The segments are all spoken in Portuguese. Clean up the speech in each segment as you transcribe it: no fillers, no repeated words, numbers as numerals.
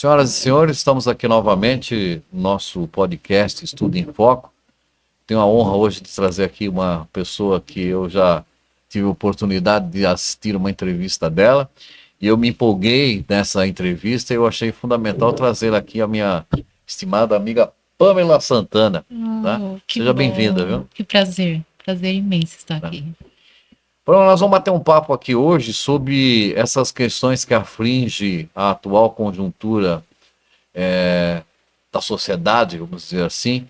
Senhoras e senhores, estamos aqui novamente no nosso podcast Estudo em Foco. Tenho a honra hoje de trazer aqui uma pessoa que eu já tive a oportunidade de assistir uma entrevista dela e eu me empolguei nessa entrevista e eu achei fundamental trazer aqui a minha estimada amiga Pamela Santana. Tá? Que Seja bem-vinda, bom, viu? que prazer, prazer imenso estar Tá. aqui. Pamela, nós vamos bater um papo aqui hoje sobre essas questões que afligem a atual conjuntura da sociedade, vamos dizer assim,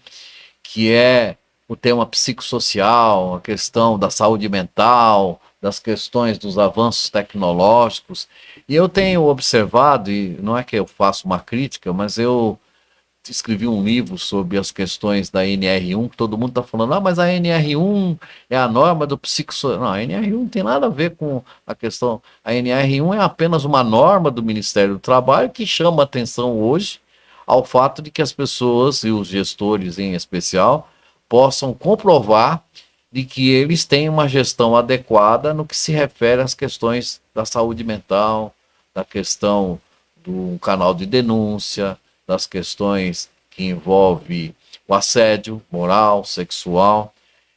que é o tema psicossocial, a questão da saúde mental, das questões dos avanços tecnológicos. E eu tenho observado, e não é que eu faço uma crítica, mas eu escrevi um livro sobre as questões da NR1, que todo mundo está falando, mas a NR1 é a norma do psicossocial. Não, a NR1 não tem nada a ver com a questão. A NR1 é apenas uma norma do Ministério do Trabalho que chama atenção hoje ao fato de que as pessoas, e os gestores em especial, possam comprovar de que eles têm uma gestão adequada no que se refere às questões da saúde mental, da questão do canal de denúncia, das questões que envolvem o assédio moral, sexual.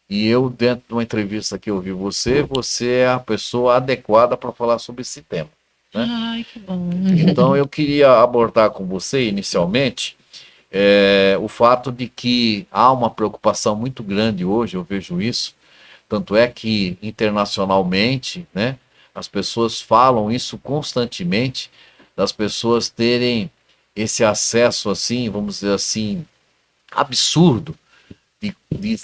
E eu, dentro de uma entrevista que eu vi você é a pessoa adequada para falar sobre esse tema. Né? Ai, que bom. Então, eu queria abordar com você, inicialmente, o fato de que há uma preocupação muito grande hoje, eu vejo isso, tanto é que internacionalmente, né, as pessoas falam isso constantemente, das pessoas terem esse acesso assim, vamos dizer assim, absurdo, de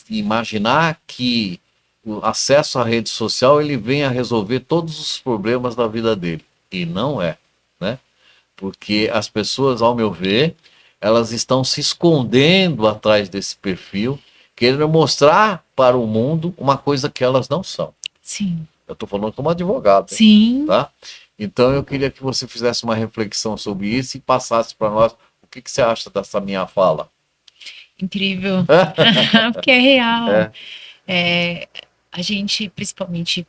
imaginar que o acesso à rede social ele vem a resolver todos os problemas da vida dele. E não é, né? Porque as pessoas, ao meu ver, elas estão se escondendo atrás desse perfil, querendo mostrar para o mundo uma coisa que elas não são. Sim, Eu estou falando como advogado, hein? sim, Tá? Então eu queria que você fizesse uma reflexão sobre isso e passasse para nós o que você acha dessa minha fala. incrível, porque é real. É, É, a gente, principalmente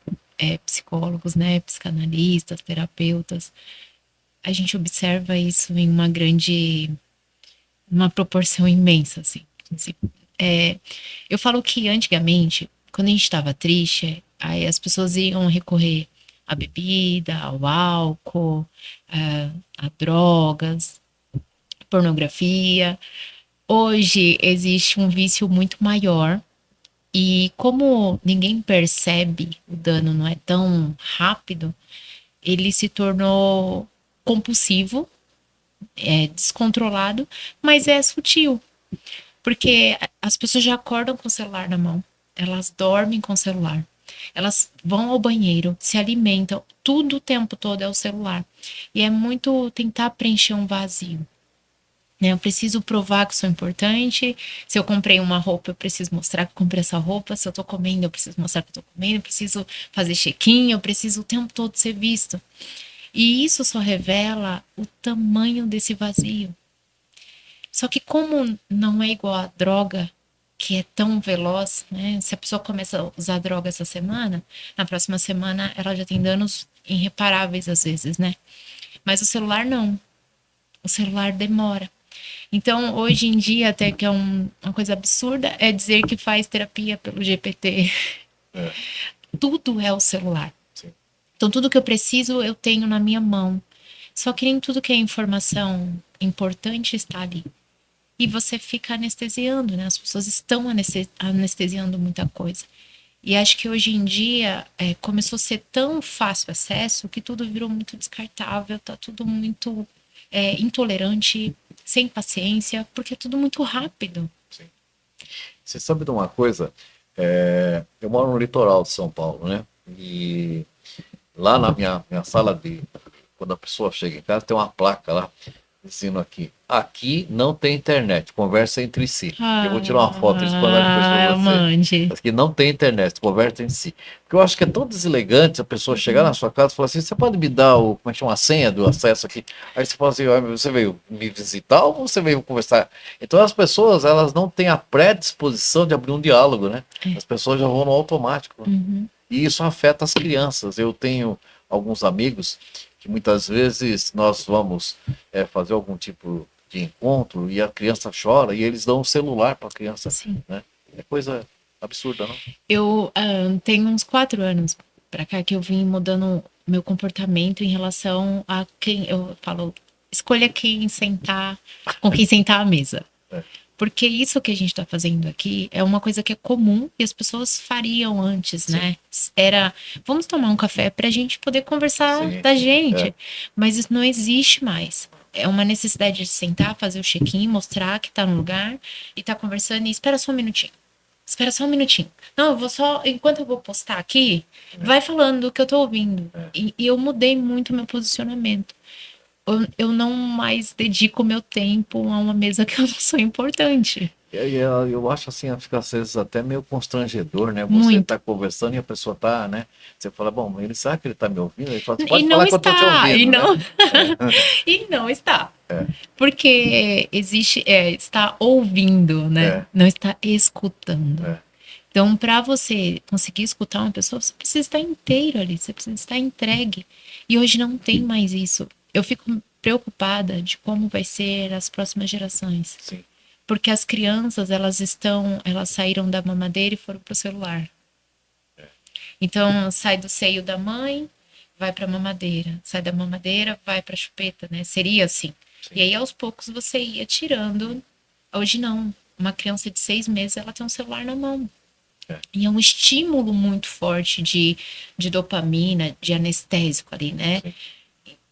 psicólogos, né, psicanalistas, terapeutas, a gente observa isso em uma proporção imensa, assim. É, eu falo que antigamente, quando a gente estava triste, aí as pessoas iam recorrer à bebida, ao álcool, a drogas, pornografia. Hoje existe um vício muito maior e como ninguém percebe, o dano não é tão rápido, ele se tornou compulsivo, é descontrolado, mas é sutil. Porque as pessoas já acordam com o celular na mão, elas dormem com o celular, elas vão ao banheiro, se alimentam, tudo o tempo todo é o celular. E é muito tentar preencher um vazio. Né? Eu preciso provar que sou importante. Se eu comprei uma roupa, eu preciso mostrar que eu comprei essa roupa. Se eu tô comendo, eu preciso mostrar que eu tô comendo. Eu preciso fazer check-in, eu preciso o tempo todo ser visto. E isso só revela o tamanho desse vazio. Só que como não é igual a droga, que é tão veloz, né? Se a pessoa começa a usar droga essa semana, na próxima semana ela já tem danos irreparáveis às vezes, né? Mas o celular não. O celular demora. Então, hoje em dia, até que é uma coisa absurda, é dizer que faz terapia pelo GPT. é, Tudo é o celular. sim. Então, tudo que eu preciso, eu tenho na minha mão. Só que nem tudo que é informação importante está ali. E você fica anestesiando, né? As pessoas estão anestesiando muita coisa. E acho que hoje em dia começou a ser tão fácil acesso que tudo virou muito descartável, tá tudo muito intolerante, sem paciência, porque é tudo muito rápido. Sim. Você sabe de uma coisa? Eu moro no litoral de São Paulo, né? E lá na minha sala de. Quando a pessoa chega em casa, tem uma placa lá dizendo aqui não tem internet, conversa entre si. Eu vou tirar uma foto e mandar depois para você. Mande. Aqui não tem internet, conversa entre si. Porque eu acho que é tão deselegante a pessoa chegar na sua casa e falar assim, você pode me dar como é que chama, a senha do acesso aqui? Aí você fala assim, você veio me visitar ou você veio conversar? Então as pessoas, elas não têm a predisposição de abrir um diálogo, né? As pessoas já vão no automático. Né? Uhum. E isso afeta as crianças. Eu tenho alguns amigos que muitas vezes nós vamos fazer algum tipo de encontro e a criança chora e eles dão um celular para a criança, Sim. né? É coisa absurda, não? Eu tenho uns 4 anos pra cá que eu vim mudando meu comportamento em relação a quem eu falo, escolha quem sentar, com quem sentar à mesa. É, Porque isso que a gente está fazendo aqui é uma coisa que é comum e as pessoas fariam antes, sim, né? Era, vamos tomar um café para a gente poder conversar sim, da é, gente. Mas isso não existe mais. É uma necessidade de sentar, fazer o check-in, mostrar que está no lugar e tá conversando e espera só um minutinho. Espera só um minutinho. Não, eu vou só. Enquanto eu vou postar aqui, vai falando do que eu tô ouvindo. E eu mudei muito meu posicionamento. Eu não mais dedico meu tempo a uma mesa que eu não sou importante. eu acho assim, fica às vezes até meio constrangedor, né? Você Muito. tá conversando e a pessoa tá, né? Você fala, bom, ele sabe que ele tá me ouvindo? Ele fala, você E pode não falar que eu tô te está. E ouvindo, né? não, e não está. Porque existe, está ouvindo, né? É, Não está escutando. é, Então, para você conseguir escutar uma pessoa, você precisa estar inteiro ali, você precisa estar entregue. E hoje não tem mais isso. Eu fico preocupada de como vai ser as próximas gerações, sim. porque as crianças, elas saíram da mamadeira e foram pro celular. Então, sai do seio da mãe, vai para mamadeira, sai da mamadeira, vai para chupeta, né? Seria assim. Sim. E aí aos poucos você ia tirando. Hoje não. Uma criança de 6 meses, ela tem um celular na mão. É. E é um estímulo muito forte de dopamina, de anestésico ali, né? Sim.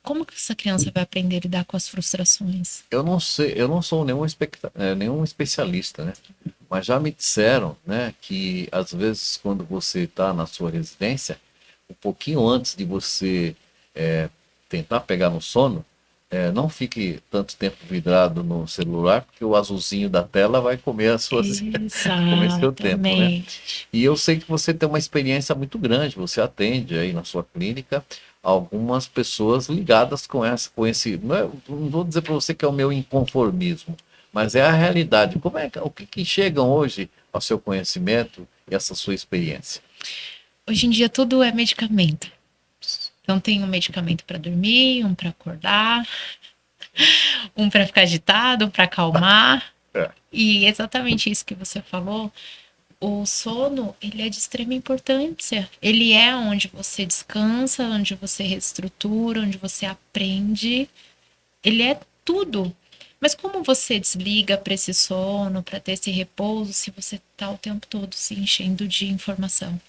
Como que essa criança vai aprender a lidar com as frustrações? Eu não sei, eu não sou nenhum especialista, né? Mas já me disseram, né, que às vezes quando você está na sua residência, um pouquinho antes de você tentar pegar no sono, não fique tanto tempo vidrado no celular, porque o azulzinho da tela vai comer comer seu tempo, né? Exatamente. E eu sei que você tem uma experiência muito grande, você atende aí na sua clínica algumas pessoas ligadas com esse, não vou dizer para você que é o meu inconformismo, mas é a realidade. O que chegam hoje ao seu conhecimento e essa sua experiência? Hoje em dia tudo é medicamento. Então tem um medicamento para dormir, um para acordar, um para ficar agitado, um para acalmar. É, E exatamente isso que você falou, o sono, ele é de extrema importância. Ele é onde você descansa, onde você reestrutura, onde você aprende. Ele é tudo. Mas como você desliga para esse sono, para ter esse repouso, se você está o tempo todo se enchendo de informação?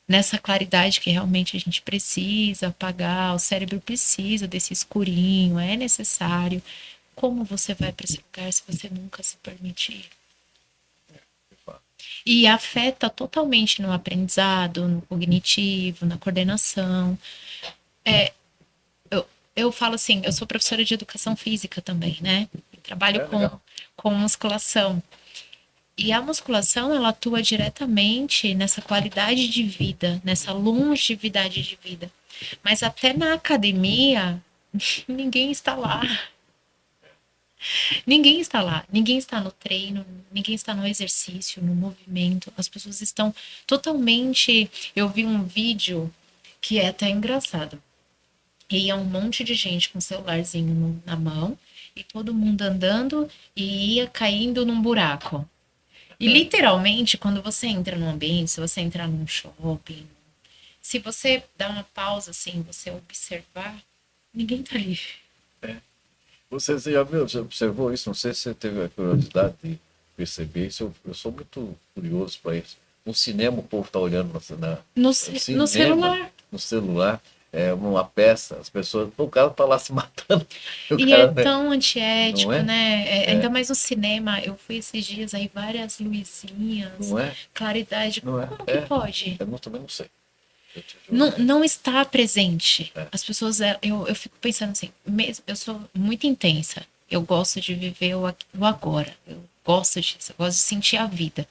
Nessa claridade que realmente a gente precisa apagar, o cérebro precisa desse escurinho, é necessário. Como você vai para esse lugar se você nunca se permitir? E afeta totalmente no aprendizado, no cognitivo, na coordenação. Eu falo assim, eu sou professora de educação física também, né? Trabalho legal. com musculação. E a musculação, ela atua diretamente nessa qualidade de vida, nessa longevidade de vida. Mas até na academia, ninguém está lá. Ninguém está lá. Ninguém está no treino, ninguém está no exercício, no movimento. As pessoas estão totalmente. Eu vi um vídeo que é até engraçado. E é um monte de gente com um celularzinho na mão e todo mundo andando e ia caindo num buraco. E literalmente, quando você entra num ambiente, se você entrar num shopping, se você dá uma pausa assim, você observar, ninguém tá ali. Você já viu, já observou isso? Não sei se você teve a curiosidade de perceber isso. Eu sou muito curioso para isso. No cinema, o povo está olhando No, no no cinema, celular. no celular, uma peça, as pessoas, pô, o cara tá lá se matando. O E é cara, né? tão Não antiético, é? né? Ainda É, mais no cinema. Eu fui esses dias aí, várias luzinhas, não é? claridade. Não é? Como que pode? Também não sei. Eu te juro. Não, não está presente. É, As pessoas, eu fico pensando assim, mesmo, eu sou muito intensa. Eu gosto de viver o agora. Eu gosto disso, eu gosto de sentir a vida.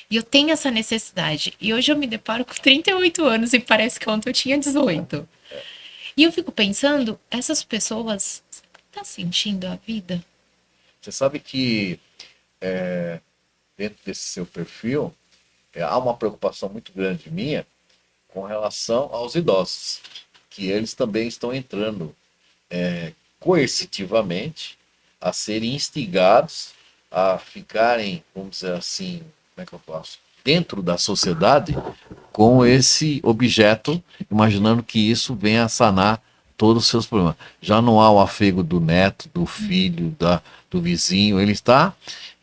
E eu tenho essa necessidade. E hoje eu me deparo com 38 anos e parece que ontem eu tinha 18. E eu fico pensando, essas pessoas estão sentindo a vida? você sabe que dentro desse seu perfil, há uma preocupação muito grande minha com relação aos idosos. que eles também estão entrando coercitivamente a serem instigados a ficarem, vamos dizer assim, como é que eu posso? Dentro da sociedade com esse objeto, imaginando que isso venha a sanar todos os seus problemas. Já não há o afego do neto, do filho, do vizinho, ele está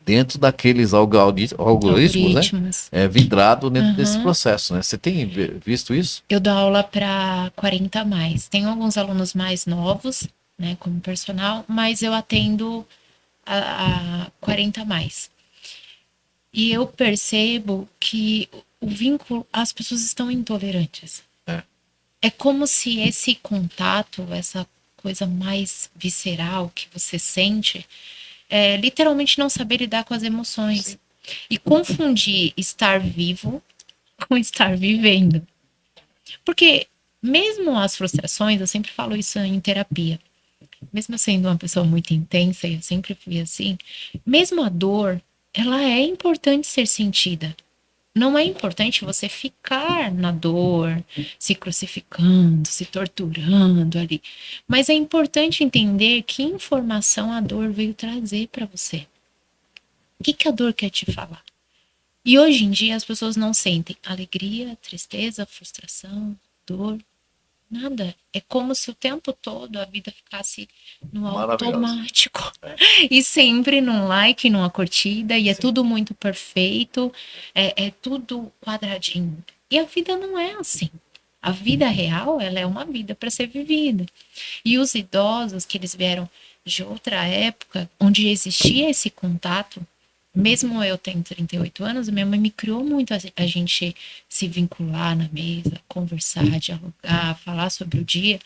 dentro daqueles algoritmos, né? Algoritmos. Vidrado dentro desse Aham. processo, né? Você tem visto isso? Eu dou aula para 40 a mais. Tenho alguns alunos mais novos, né, como personal, mas eu atendo a 40 a mais. E eu percebo que o vínculo, as pessoas estão intolerantes. É. É como se esse contato, essa coisa mais visceral que você sente, literalmente não saber lidar com as emoções. Sim. E confundir estar vivo com estar vivendo. Porque mesmo as frustrações, eu sempre falo isso em terapia, mesmo eu sendo uma pessoa muito intensa, e eu sempre fui assim, mesmo a dor, ela é importante ser sentida. Não é importante você ficar na dor, se crucificando, se torturando ali. Mas é importante entender que informação a dor veio trazer para você. O que a dor quer te falar? E hoje em dia as pessoas não sentem alegria, tristeza, frustração, dor, nada. É como se o tempo todo a vida ficasse no Maravilhoso. automático. E sempre num like, numa curtida, e é Sim. tudo muito perfeito, é tudo quadradinho. E a vida não é assim. A vida real, ela é uma vida para ser vivida. E os idosos, que eles vieram de outra época, onde existia esse contato, mesmo eu tendo 38 anos, minha mãe me criou muito a gente se vincular na mesa, conversar, dialogar, falar sobre o dia.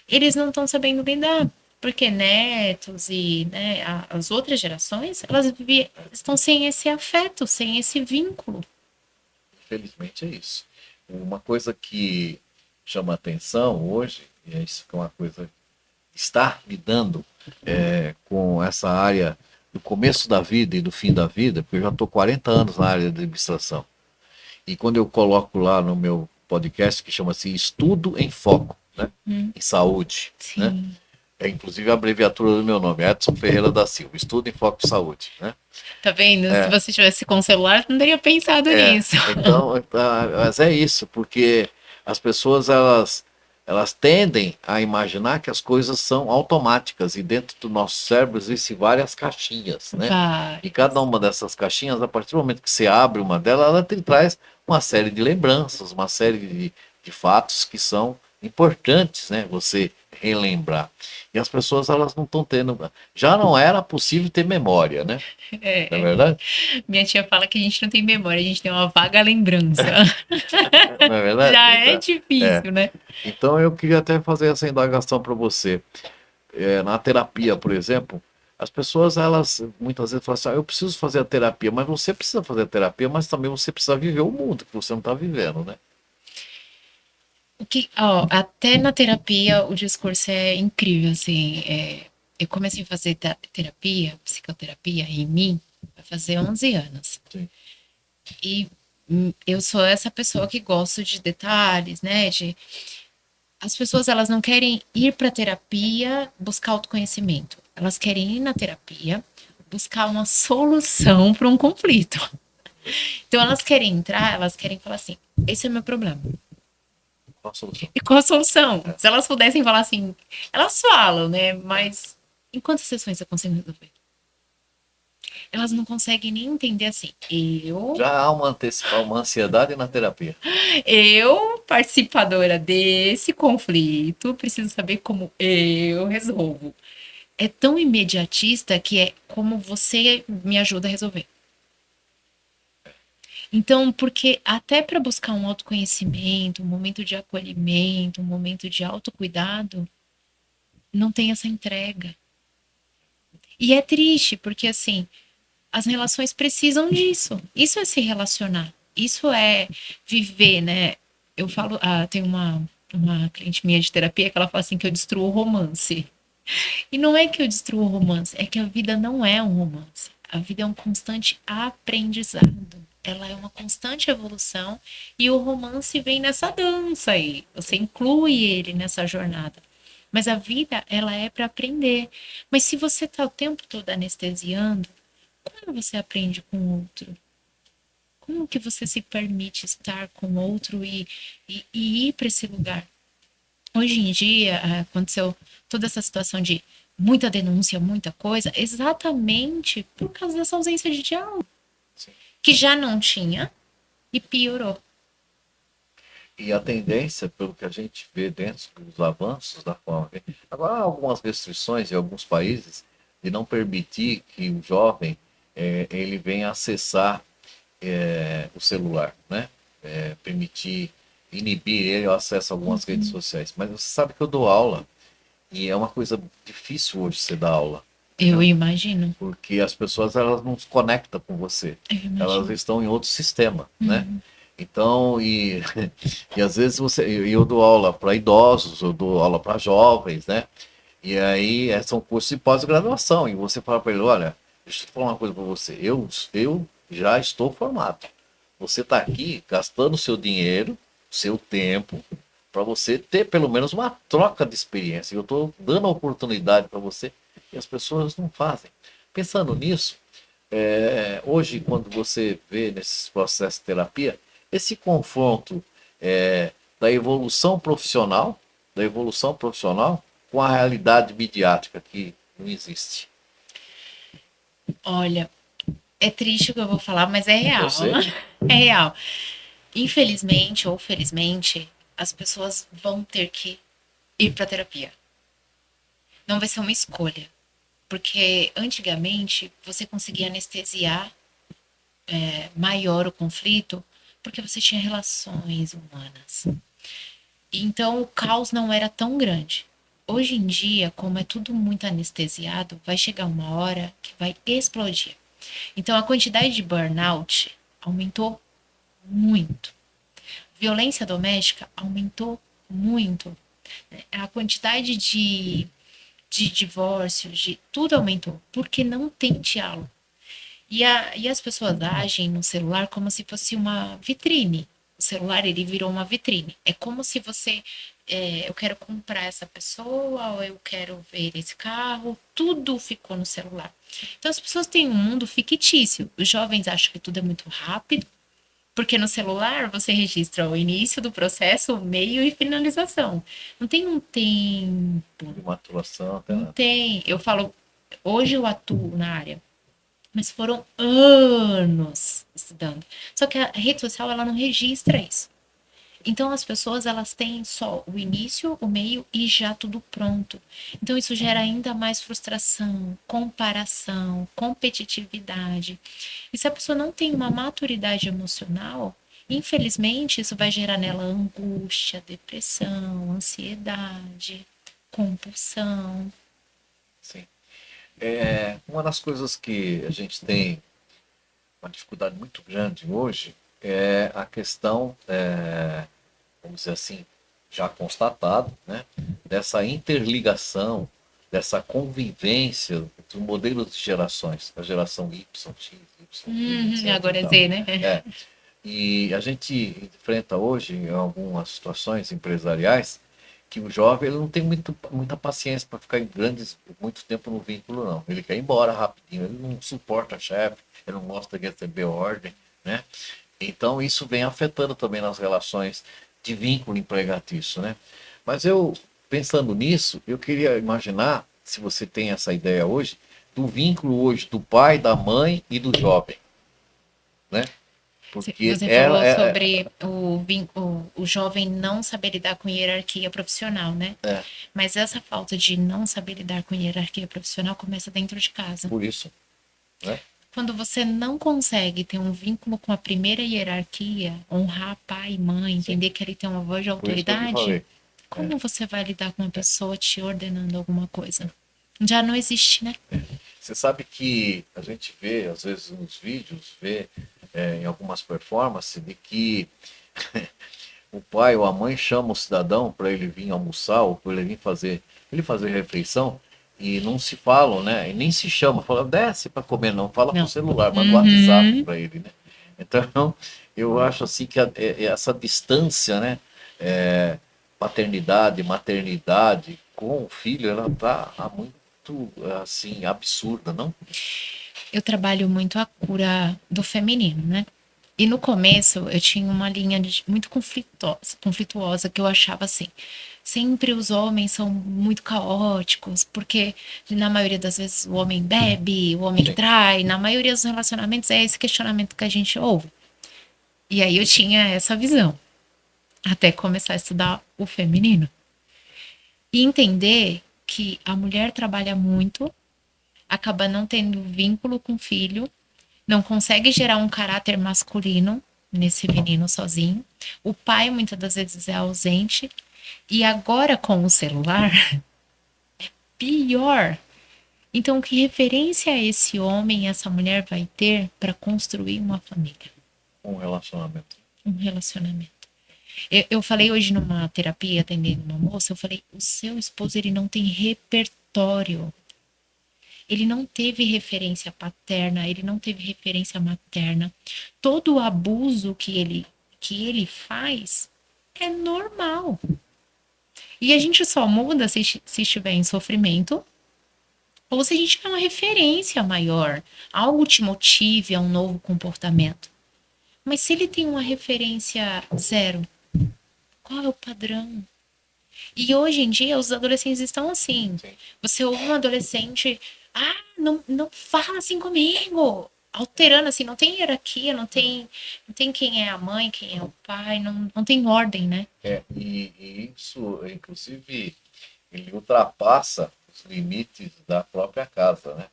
Eles não estão sabendo lidar, porque netos e, né, as outras gerações, elas estão sem esse afeto, sem esse vínculo. Infelizmente é isso. Uma coisa que chama atenção hoje, e é isso que é uma coisa que está lidando com essa área do começo da vida e do fim da vida, porque eu já estou 40 anos na área de administração. E quando eu coloco lá no meu podcast, que chama-se Estudo em Foco, né? Em Saúde, né? Sim. É inclusive a abreviatura do meu nome, Edson Ferreira da Silva, Estudo em Foco em Saúde, né? Tá vendo? Se você tivesse com o celular, não teria pensado nisso. Então, mas é isso, porque as pessoas elas tendem a imaginar que as coisas são automáticas e dentro do nosso cérebro existem várias caixinhas, né? E cada uma dessas caixinhas, a partir do momento que você abre uma delas, ela te traz uma série de lembranças, uma série de fatos que são importantes, né? Você relembrar. E as pessoas elas não estão tendo, já não era possível ter memória, né? Não é verdade? Minha tia fala que a gente não tem memória, a gente tem uma vaga lembrança. Não é verdade? Já é Então, difícil, né? então eu queria até fazer essa indagação para você. Na terapia, por exemplo, as pessoas elas muitas vezes falam assim, eu preciso fazer a terapia, mas você precisa fazer a terapia, mas também você precisa viver o mundo que você não está vivendo, né? Até na terapia o discurso é incrível, assim. Eu comecei a fazer terapia, psicoterapia em mim, vai fazer 11 anos. Sim. E eu sou essa pessoa que gosto de detalhes, né? As pessoas elas não querem ir para terapia buscar autoconhecimento. Elas querem ir na terapia buscar uma solução para um conflito. Então elas querem entrar, elas querem falar assim: esse é o meu problema. Qual a solução? E qual a solução? Se elas pudessem falar assim, elas falam, né? Mas em quantas sessões eu consigo resolver? Elas não conseguem nem entender assim. Já há uma ansiedade na terapia. Eu, participadora desse conflito, preciso saber como eu resolvo. É tão imediatista que é como você me ajuda a resolver. Então, porque até para buscar um autoconhecimento, um momento de acolhimento, um momento de autocuidado, não tem essa entrega. E é triste, porque assim, as relações precisam disso. Isso é se relacionar. Isso é viver, né? Eu falo, tem uma cliente minha de terapia que ela fala assim que eu destruo o romance. E não é que eu destruo o romance, é que a vida não é um romance. A vida é um constante aprendizado. ela é uma constante evolução e o romance vem nessa dança aí. Você inclui ele nessa jornada. Mas a vida, ela é para aprender. Mas se você tá o tempo todo anestesiando, como você aprende com o outro? Como que você se permite estar com o outro e ir para esse lugar? Hoje em dia, aconteceu toda essa situação de muita denúncia, muita coisa, exatamente por causa dessa ausência de diálogo, Sim. que já não tinha e piorou. E a tendência, pelo que a gente vê dentro dos avanços da forma que... Agora, há algumas restrições em alguns países de não permitir que o jovem ele venha acessar o celular, né? Permitir, inibir ele o acesso a algumas redes sociais. Mas você sabe que eu dou aula e é uma coisa difícil hoje você dar aula. Eu Né? imagino. Porque as pessoas elas não se conectam com você. Eu Elas imagino. estão em outro sistema, né? Então, e às vezes eu dou aula para idosos, eu dou aula para jovens, né? E aí são cursos de pós-graduação. E você fala para ele, olha, deixa eu falar uma coisa para você. Eu já estou formado. Você está aqui gastando seu dinheiro, seu tempo, para você ter pelo menos uma troca de experiência. Eu estou dando a oportunidade para você e as pessoas não fazem. Pensando nisso, hoje, quando você vê nesses processos de terapia, esse confronto é, da da evolução profissional com a realidade midiática que não existe. Olha, é triste o que eu vou falar, mas é Eu real. sei. É real. Infelizmente ou felizmente, as pessoas vão ter que ir para terapia. Não vai ser uma escolha. Porque antigamente você conseguia anestesiar maior o conflito porque você tinha relações humanas. Então o caos não era tão grande. Hoje em dia, como é tudo muito anestesiado, vai chegar uma hora que vai explodir. Então a quantidade de burnout aumentou muito. Violência doméstica aumentou muito. A quantidade de divórcios, de tudo aumentou, porque não tem diálogo. E as pessoas agem no celular como se fosse uma vitrine. O celular, ele virou uma vitrine. É como se você, eu quero comprar essa pessoa, ou eu quero ver esse carro, tudo ficou no celular. Então as pessoas têm um mundo fictício. Os jovens acham que tudo é muito rápido, porque no celular você registra o início do processo, o meio e finalização. Não tem um tempo, De maturação até não nada. tem. Eu falo, hoje eu atuo na área, mas foram anos estudando. Só que a rede social, ela não registra isso. Então as pessoas, elas têm só o início, o meio e já tudo pronto. Então isso gera ainda mais frustração, comparação, competitividade. E se a pessoa não tem uma maturidade emocional, infelizmente isso vai gerar nela angústia, depressão, ansiedade, compulsão. Sim. Uma das coisas que a gente tem uma dificuldade muito grande hoje é a questão, vamos dizer assim, já constatado, né, dessa interligação, dessa convivência entre modelos de gerações, a geração Y, X, Y, etc. E Agora é tal. Z, né? É, e a gente enfrenta hoje, em algumas situações empresariais, que o jovem ele não tem muita paciência para ficar muito tempo no vínculo, não. Ele quer ir embora rapidinho, ele não suporta chefe, ele não gosta de receber ordem, né? Então isso vem afetando também nas relações de vínculo empregatício, né? Mas eu, pensando nisso, eu queria imaginar, se você tem essa ideia hoje, do vínculo hoje do pai, da mãe e do jovem, né? Porque Você falou sobre o jovem não saber lidar com hierarquia profissional, né? Mas essa falta de não saber lidar com hierarquia profissional começa dentro de casa. por isso, né? Quando você não consegue ter um vínculo com a primeira hierarquia, honrar pai e mãe, entender que ele tem uma voz de Por isso que eu te autoridade, falei. como você vai lidar com uma pessoa te ordenando alguma coisa? Já não existe, né? Você sabe que a gente vê, às vezes, nos vídeos, vê em algumas performances, de que o pai ou a mãe chama o cidadão para ele vir almoçar ou para ele vir fazer refeição e não se falam, né? E nem se chama, fala, desce para comer, não, fala pro Não. celular, manda o WhatsApp para ele, né? Então, eu acho assim que essa distância, né, é, paternidade, maternidade com o filho, ela tá muito assim absurda, não? Eu trabalho muito a cura do feminino, né? E no começo eu tinha uma linha muito conflituosa que eu achava assim. Sempre os homens são muito caóticos, porque na maioria das vezes o homem bebe, o homem Sim. trai, na maioria dos relacionamentos é esse questionamento que a gente ouve. E aí eu tinha essa visão, até começar a estudar o feminino. E entender que a mulher trabalha muito, acaba não tendo vínculo com o filho, não consegue gerar um caráter masculino nesse menino sozinho. O pai muitas das vezes é ausente. E agora com o celular, pior. Então, que referência esse homem, essa mulher vai ter para construir uma família, Um relacionamento. um relacionamento? Eu falei hoje numa terapia, atendendo uma moça, eu falei, o seu esposo, ele não tem repertório. Ele não teve referência paterna, ele não teve referência materna. Todo o abuso que ele faz é normal. E a gente só muda se estiver em sofrimento ou se a gente tiver uma referência maior, algo te motive a um novo comportamento. Mas se ele tem uma referência zero, qual é o padrão? E hoje em dia os adolescentes estão assim. Sim. Você ouve um adolescente, não, não fala assim comigo. Alterando assim, não tem hierarquia, não tem quem é a mãe, quem é o pai, não tem ordem, né? E isso, inclusive, ele ultrapassa os limites da própria casa, né?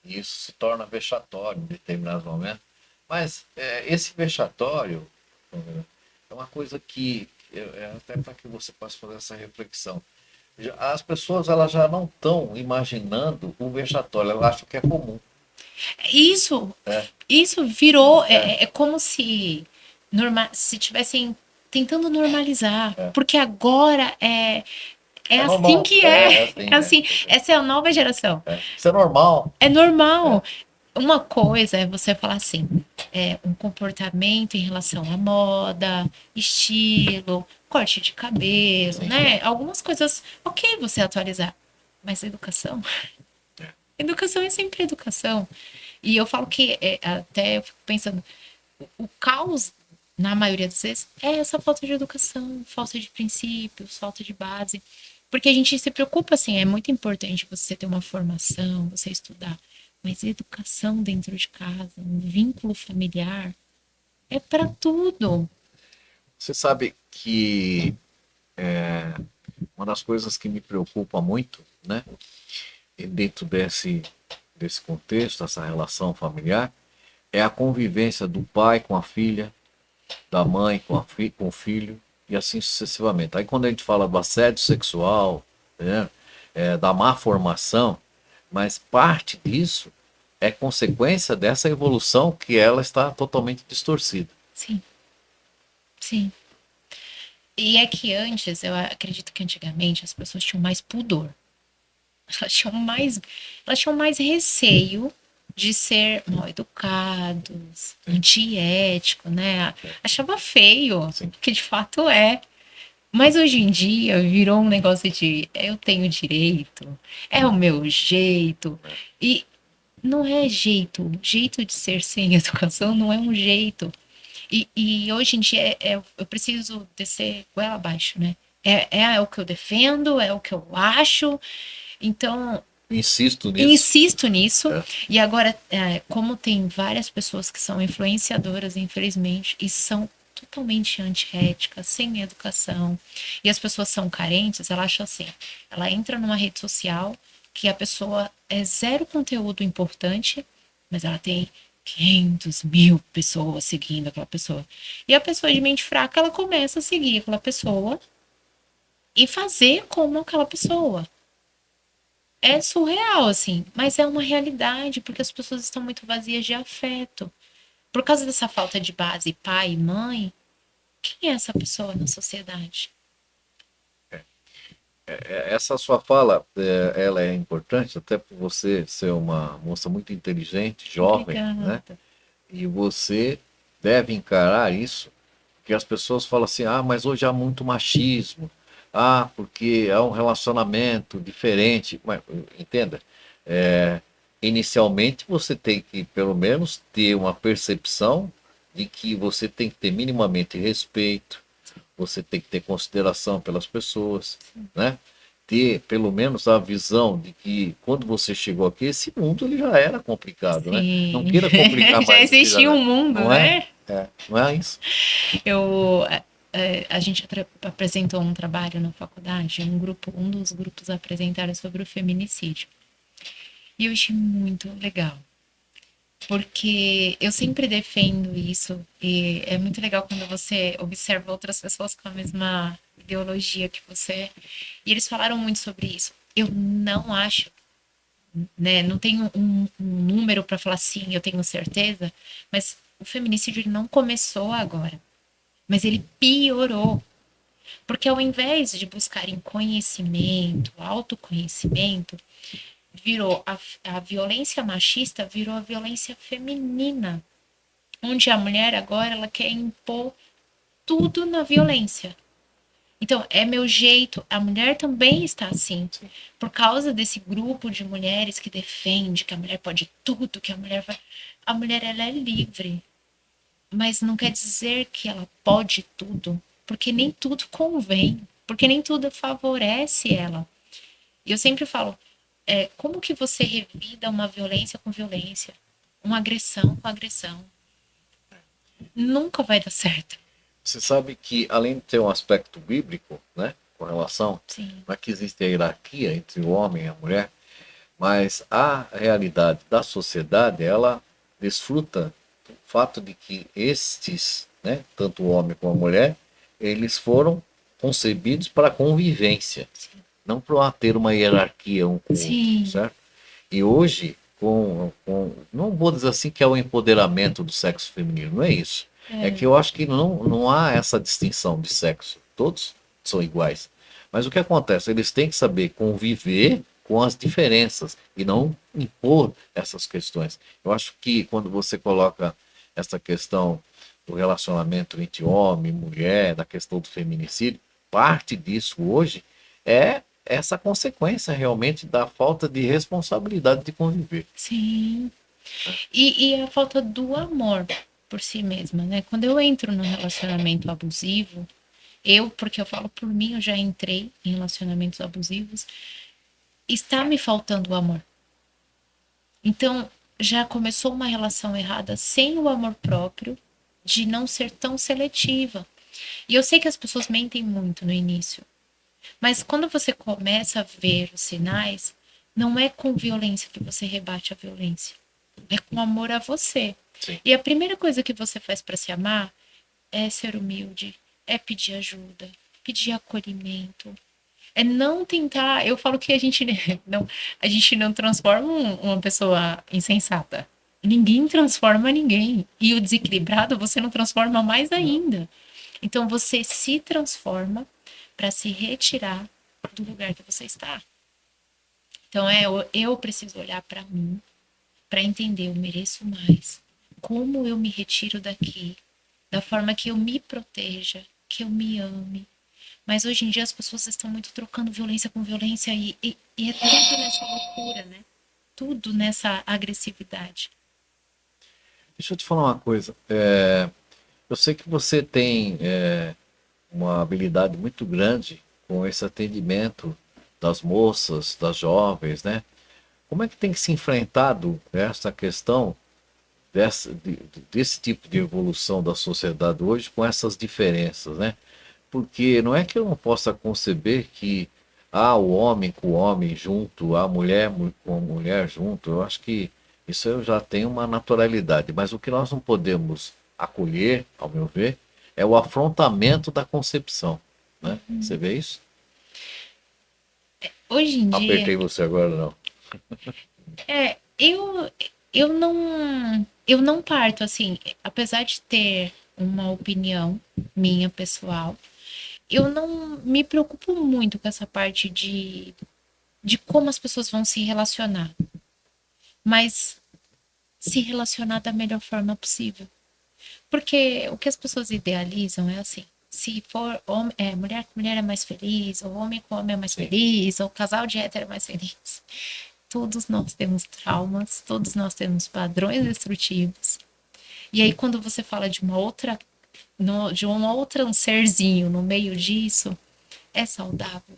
E isso se torna vexatório em determinados momentos. Mas esse vexatório é uma coisa que, até para que você possa fazer essa reflexão. As pessoas elas já não estão imaginando o vexatório, elas acham que é comum. Isso, É, isso virou, é, é como se tivessem tentando normalizar, é. porque agora é É assim normal. que É é, assim, é assim, essa é a nova geração. Isso é normal. É normal. É, Uma coisa é você falar assim, um comportamento em relação à moda, estilo, corte de cabelo, sim. né? Algumas coisas, ok, você atualizar, mas educação, educação é sempre educação. E eu falo que até eu fico pensando, o caos, na maioria das vezes, é essa falta de educação, falta de princípios, falta de base. Porque a gente se preocupa, assim, é muito importante você ter uma formação, você estudar. Mas educação dentro de casa, um vínculo familiar, é para tudo. Você sabe que uma das coisas que me preocupa muito, né, e dentro desse contexto, essa relação familiar, é a convivência do pai com a filha, da mãe com o filho, e assim sucessivamente. Aí quando a gente fala do assédio sexual, né, da má formação, mas parte disso é consequência dessa evolução que ela está totalmente distorcida. Sim, sim. E é que antes, eu acredito que antigamente as pessoas tinham mais pudor. Elas tinham mais receio de ser mal educados, antiético, né? Achava feio, Sim. que de fato é. Mas hoje em dia virou um negócio de eu tenho direito, é o meu jeito. E não é jeito. Jeito de ser sem educação não é um jeito. E hoje em dia eu preciso descer goela abaixo, né? É o que eu defendo, é o que eu acho. Então, Insisto nisso. insisto nisso. É. E agora, como tem várias pessoas que são influenciadoras, infelizmente, e são totalmente antiéticas, sem educação, e as pessoas são carentes, ela acha assim, ela entra numa rede social que a pessoa é zero conteúdo importante, mas ela tem 500 mil pessoas seguindo aquela pessoa. E a pessoa de mente fraca, ela começa a seguir aquela pessoa e fazer como aquela pessoa. É surreal, assim, mas é uma realidade, porque as pessoas estão muito vazias de afeto. Por causa dessa falta de base, pai e mãe, quem é essa pessoa na sociedade? Essa sua fala, ela é importante até por você ser uma moça muito inteligente, jovem, né? Obrigada. E você deve encarar isso, porque as pessoas falam assim, ah, mas hoje há muito machismo, ah, porque é um relacionamento diferente, mas, entenda, é, inicialmente você tem que pelo menos ter uma percepção de que você tem que ter minimamente respeito, você tem que ter consideração pelas pessoas, né? Ter pelo menos a visão de que quando você chegou aqui, esse mundo ele já era complicado, né? Não Sim. queira complicar Já mais do que já existia é. um mundo, Não é? né? É, não é isso? A gente apresentou um trabalho na faculdade, um dos grupos apresentaram sobre o feminicídio. E eu achei muito legal, porque eu sempre defendo isso e é muito legal quando você observa outras pessoas com a mesma ideologia que você. E eles falaram muito sobre isso. Eu não acho, né, não tenho um número para falar sim, eu tenho certeza, mas o feminicídio ele não começou agora, mas ele piorou. Porque ao invés de buscarem conhecimento, autoconhecimento, virou a violência machista virou a violência feminina, onde a mulher agora ela quer impor tudo na violência. Então, é meu jeito. A mulher também está assim. Por causa desse grupo de mulheres que defende que a mulher pode tudo, que a mulher vai. A mulher, ela é livre. Mas não quer dizer que ela pode tudo. Porque nem tudo convém. Porque nem tudo favorece ela. E eu sempre falo, como que você revida uma violência com violência? Uma agressão com agressão? Nunca vai dar certo. Você sabe que além de ter um aspecto bíblico, né, com relação, Sim, não é que existe a hierarquia entre o homem e a mulher, mas a realidade da sociedade, ela desfruta do fato de que estes, né, tanto o homem como a mulher, eles foram concebidos para a convivência, sim, não para ter uma hierarquia um com o outro, sim. certo? E hoje, não vou dizer assim que é o empoderamento do sexo feminino, não é isso. É É, que eu acho que não há essa distinção de sexo. Todos são iguais. Mas o que acontece? Eles têm que saber conviver com as diferenças e não impor essas questões. Eu acho que quando você coloca essa questão do relacionamento entre homem e mulher, da questão do feminicídio, parte disso hoje é essa consequência realmente da falta de responsabilidade de conviver. sim. E a falta do amor por si mesma, né? Quando eu entro num relacionamento abusivo, porque eu falo por mim, eu já entrei em relacionamentos abusivos, está me faltando o amor. Então, já começou uma relação errada sem o amor próprio, de não ser tão seletiva. E eu sei que as pessoas mentem muito no início, mas quando você começa a ver os sinais, não é com violência que você rebate a violência, é com amor a você. Sim. E a primeira coisa que você faz para se amar é ser humilde, é pedir ajuda, pedir acolhimento, é não tentar. Eu falo que a gente não transforma uma pessoa insensata. Ninguém transforma ninguém. E o desequilibrado você não transforma mais ainda. Então você se transforma para se retirar do lugar que você está. Então eu preciso olhar para mim, para entender, eu mereço mais. Como eu me retiro daqui, da forma que eu me proteja, que eu me ame. Mas hoje em dia as pessoas estão muito trocando violência com violência e é tudo nessa loucura, né? Tudo nessa agressividade. Deixa eu te falar uma coisa. Eu sei que você tem uma habilidade muito grande com esse atendimento das moças, das jovens, né? Como é que tem que se enfrentado essa questão desse tipo de evolução da sociedade hoje com essas diferenças, né? Porque não é que eu não possa conceber que o homem com o homem junto, a mulher com a mulher junto, eu acho que isso eu já tem uma naturalidade, mas o que nós não podemos acolher, ao meu ver, é o afrontamento da concepção, né? Você vê isso? Hoje em dia, Apertei você agora, não. é, eu, eu não parto assim, apesar de ter uma opinião minha pessoal, eu não me preocupo muito com essa parte de como as pessoas vão se relacionar, mas se relacionar da melhor forma possível. Porque o que as pessoas idealizam é assim, se for homem, mulher com mulher é mais feliz, ou homem com homem é mais Sim. feliz, ou casal de hétero é mais feliz. Todos nós temos traumas, todos nós temos padrões destrutivos. E aí, quando você fala de uma outra, de um outro serzinho no meio disso, é saudável.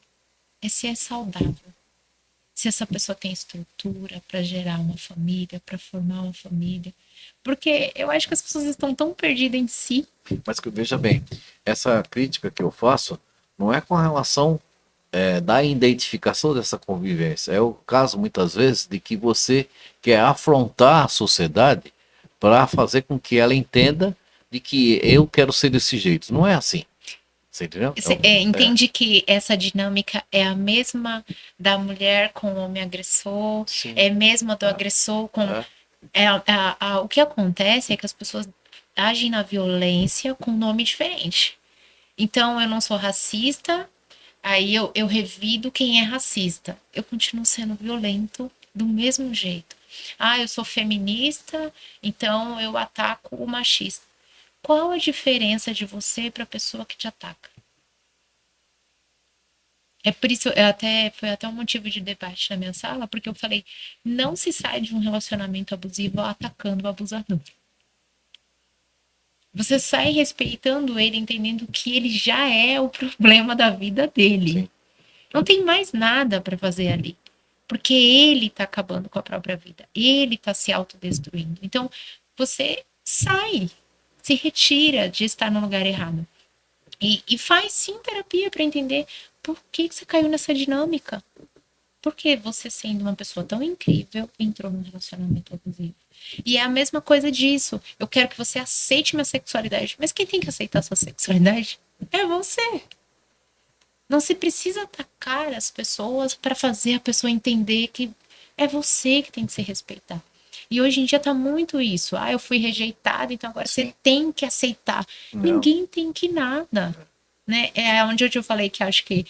Se é saudável. Se essa pessoa tem estrutura para gerar uma família, para formar uma família. Porque eu acho que as pessoas estão tão perdidas em si. Mas veja bem, essa crítica que eu faço não é com relação da identificação dessa convivência. É o caso, muitas vezes, de que você quer afrontar a sociedade para fazer com que ela entenda de que eu quero ser desse jeito. Não é assim. Você entendeu? Você entende que essa dinâmica é a mesma da mulher com o homem agressor, Sim. é a mesma do agressor com. O que acontece é que as pessoas agem na violência com um nome diferente. Então, eu não sou racista, aí eu revido quem é racista. Eu continuo sendo violento do mesmo jeito. Ah, eu sou feminista, então eu ataco o machista. Qual a diferença de você para a pessoa que te ataca? É por isso, foi até um motivo de debate na minha sala, porque eu falei, não se sai de um relacionamento abusivo atacando o abusador. Você sai respeitando ele, entendendo que ele já é o problema da vida dele. Sim. Não tem mais nada para fazer ali. Porque ele está acabando com a própria vida. Ele está se autodestruindo. Então, você sai, se retira de estar no lugar errado. E faz sim terapia para entender por que você caiu nessa dinâmica. Porque você, sendo uma pessoa tão incrível, entrou num relacionamento abusivo. E é a mesma coisa disso. Eu quero que você aceite minha sexualidade. Mas quem tem que aceitar sua sexualidade é você. Não se precisa atacar as pessoas para fazer a pessoa entender que é você que tem que se respeitar. E hoje em dia tá muito isso. Ah, eu fui rejeitada, então agora Sim. você tem que aceitar. Não. Ninguém tem que nada. Né? É onde eu falei que acho que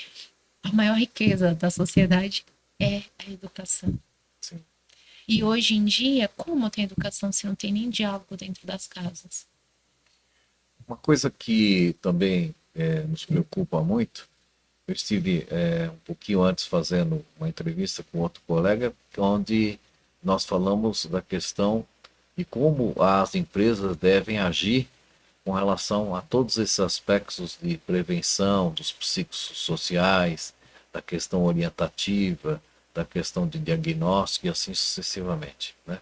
a maior riqueza da sociedade é a educação. Sim. E hoje em dia, como tem educação se não tem nem diálogo dentro das casas? Uma coisa que também nos preocupa muito, eu estive um pouquinho antes fazendo uma entrevista com outro colega, onde nós falamos da questão de como as empresas devem agir com relação a todos esses aspectos de prevenção dos psicossociais, da questão orientativa, da questão de diagnóstico e assim sucessivamente, né?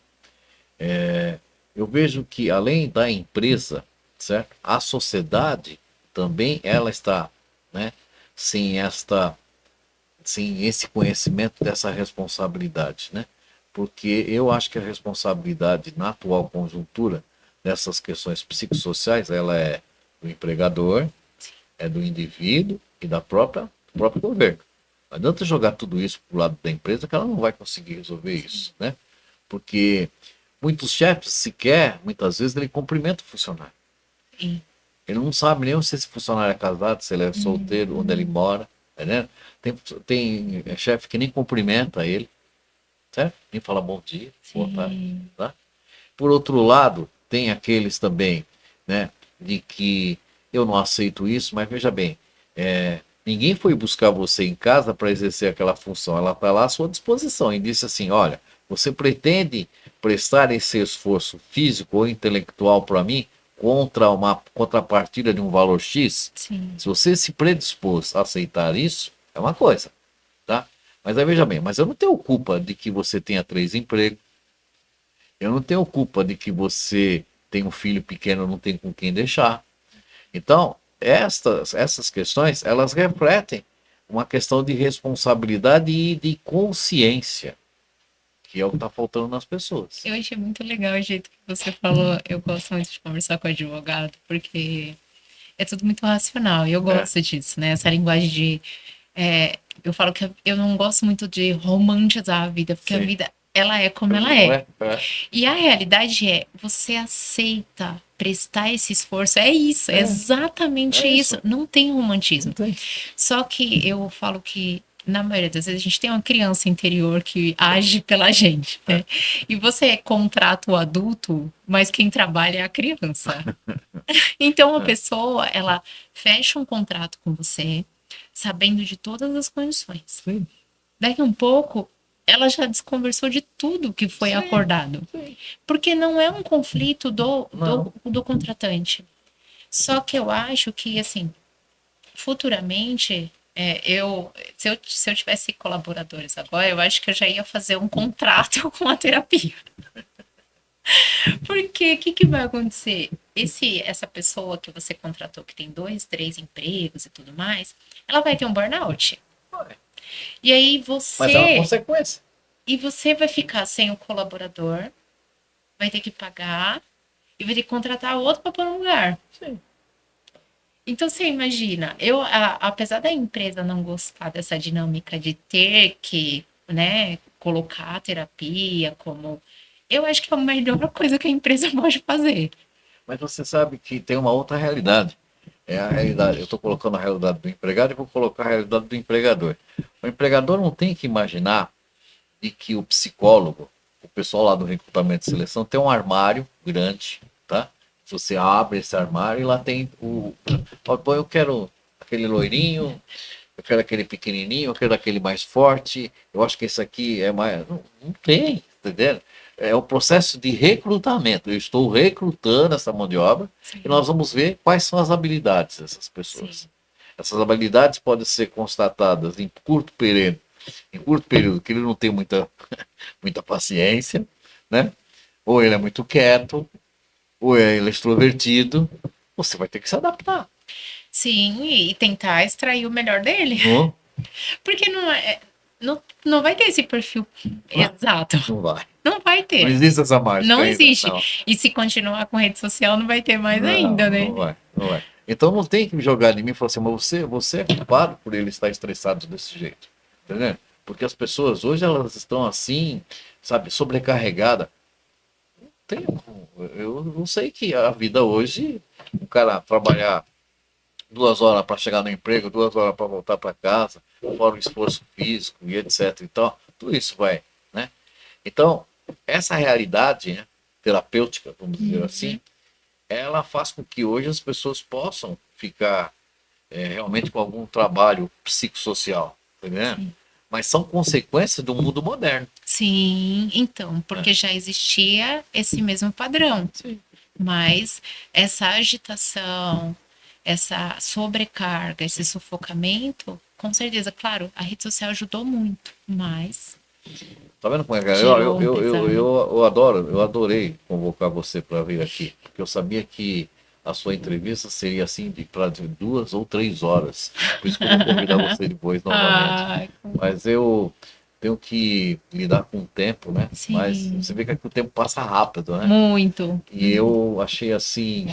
Eu vejo que além da empresa, certo? A sociedade também ela está, né, sem esse conhecimento dessa responsabilidade, né? Porque eu acho que a responsabilidade na atual conjuntura dessas questões psicossociais, ela é do empregador, é do indivíduo e do próprio governo. Não adianta jogar tudo isso para o lado da empresa que ela não vai conseguir resolver isso, né? Porque muitos chefes sequer, muitas vezes, ele cumprimenta o funcionário. Sim. Ele não sabe nem se esse funcionário é casado, se ele é solteiro, onde ele mora, né? Tem chefe que nem cumprimenta ele, certo? Nem fala bom dia, boa tarde, tá? Por outro lado, tem aqueles também, né, de que eu não aceito isso, mas veja bem, ninguém foi buscar você em casa para exercer aquela função, ela está lá à sua disposição e disse assim, olha, você pretende prestar esse esforço físico ou intelectual para mim contra uma contrapartida de um valor X? Sim. Se você se predispôs a aceitar isso, é uma coisa, tá? Mas aí veja bem, mas eu não tenho culpa de que você tenha 3 empregos, eu não tenho culpa de que você tem um filho pequeno e não tem com quem deixar. Então, essas questões, elas refletem uma questão de responsabilidade e de consciência, que é o que está faltando nas pessoas. Eu achei muito legal o jeito que você falou. Eu gosto muito de conversar com advogado, porque é tudo muito racional. E eu gosto disso, né? Essa linguagem de... eu falo que eu não gosto muito de romantizar a vida, porque a vida, ela é como ela é. E a realidade é, você aceita prestar esse esforço. É isso, é exatamente isso. Não tem romantismo. Só que eu falo que na maioria das vezes, a gente tem uma criança interior que age pela gente, né? E você contrata o adulto, mas quem trabalha é a criança. Então, a É, pessoa, ela fecha um contrato com você, sabendo de todas as condições. sim, Daqui um pouco, ela já desconversou de tudo que foi sim, acordado. sim. Porque não é um conflito Não. do contratante. Só que eu acho que, assim, futuramente, se eu tivesse colaboradores agora, eu acho que eu já ia fazer um contrato com a terapia. Porque o que vai acontecer? Essa pessoa que você contratou, que tem 2, 3 empregos e tudo mais, ela vai ter um burnout. Vai. E aí Mas é uma consequência. você vai ficar sem o colaborador, vai ter que pagar e vai ter que contratar outro para pôr no lugar. Sim. Então você imagina, apesar da empresa não gostar dessa dinâmica de ter que, né, colocar a terapia como, eu acho que é a melhor coisa que a empresa pode fazer. Mas você sabe que tem uma outra realidade. É a realidade. Eu estou colocando a realidade do empregado e vou colocar a realidade do empregador. O empregador não tem que imaginar de que o psicólogo, o pessoal lá do recrutamento e seleção, tem um armário grande, tá? Você abre esse armário e lá tem o. Pô, eu quero aquele loirinho, eu quero aquele pequenininho, eu quero aquele mais forte, eu acho que esse aqui é mais. Não, não tem, tá entendendo? É o processo de recrutamento. Eu estou recrutando essa mão de obra e Sim, nós vamos ver quais são as habilidades dessas sim, pessoas. Essas habilidades podem ser constatadas em curto período, que ele não tem muita paciência, né? Ou ele é muito quieto, ou ele é extrovertido. Você vai ter que se adaptar. sim, e tentar extrair o melhor dele. Não, Porque não vai ter esse perfil exato. não vai. Não vai Não ter. existe essa mágica Não ainda. existe. Não, E se continuar com rede social, não vai ter mais não, ainda, não né? vai. Não vai. Então não tem que me jogar em mim e falar assim, mas você é culpado por ele estar estressado desse jeito. Entendeu? Porque as pessoas hoje elas estão assim, sabe, sobrecarregadas. Eu não sei que a vida hoje, o cara trabalhar 2 horas para chegar no emprego, 2 horas para voltar para casa, fora o esforço físico e etc. Então, tudo isso vai, né? Então, essa realidade, né, terapêutica, vamos dizer assim, Uhum. ela faz com que hoje as pessoas possam ficar realmente com algum trabalho psicossocial, tá vendo? Sim. Mas são consequências do mundo moderno. Sim, então, Né? porque já existia esse mesmo padrão, Sim. mas essa agitação, essa sobrecarga, esse sufocamento, com certeza, claro, a rede social ajudou muito, mas Tá vendo como é, cara? gerou um pesar. Eu adorei convocar você para vir aqui, porque eu sabia que a sua entrevista seria assim de 2 ou 3 horas. Por isso que eu vou convidar você depois novamente. Ai, Mas eu tenho que lidar com o tempo, né? Mas sim, você vê que o tempo passa rápido, né? muito. E eu achei assim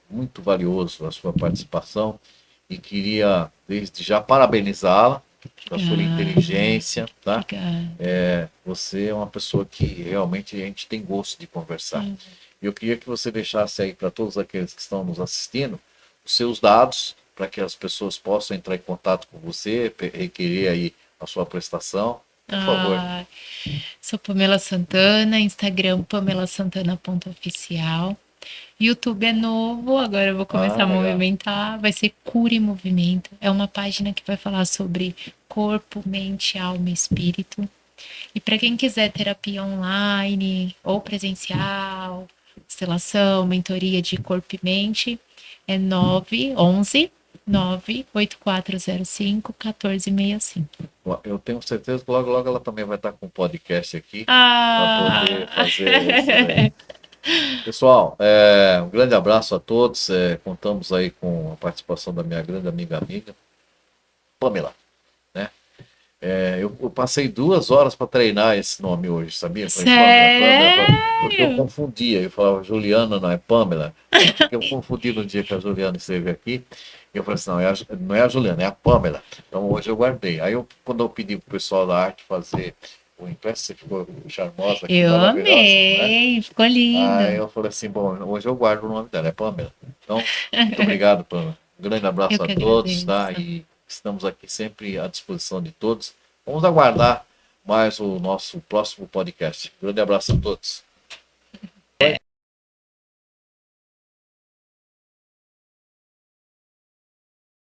muito valioso a sua participação e queria desde já parabenizá-la pela sua Obrigada, inteligência, tá? obrigada. Você é uma pessoa que realmente a gente tem gosto de conversar. Hum. E eu queria que você deixasse aí para todos aqueles que estão nos assistindo os seus dados para que as pessoas possam entrar em contato com você, requerer aí a sua prestação. Por favor. Ah, sou Pamela Santana, Instagram pamelasantana.oficial. YouTube é novo, agora eu vou começar Ah, a legal. movimentar. Vai ser Cura em Movimento. É uma página que vai falar sobre corpo, mente, alma e espírito. E para quem quiser terapia online ou presencial, constelação, mentoria de corpo e mente, é 911 98405 1465. Eu tenho certeza que logo, logo ela também vai estar com um podcast aqui para poder Ah! fazer isso daí. Pessoal, um grande abraço a todos. Contamos aí com a participação da minha grande amiga Pamela, né? Eu passei 2 horas para treinar esse nome hoje, sabia? Eu falei Pamela, porque eu Sério? confundia. Eu falava Juliana, não é Pamela. Porque eu confundi no dia que a Juliana esteve aqui. Eu falei assim, não, não é a Juliana, é a Pamela. Então hoje eu guardei. Aí quando eu pedi pro pessoal da arte fazer o impresso, você ficou charmosa aqui, Eu maravilhosa, né? amei, ficou Aí lindo. eu falei assim, bom, hoje eu guardo o nome dela, é Pamela. Então, muito obrigado, Pamela. Um grande Eu abraço a que todos, tá? agradeço. E Estamos aqui sempre à disposição de todos. Vamos aguardar mais o nosso próximo podcast. Grande abraço a todos.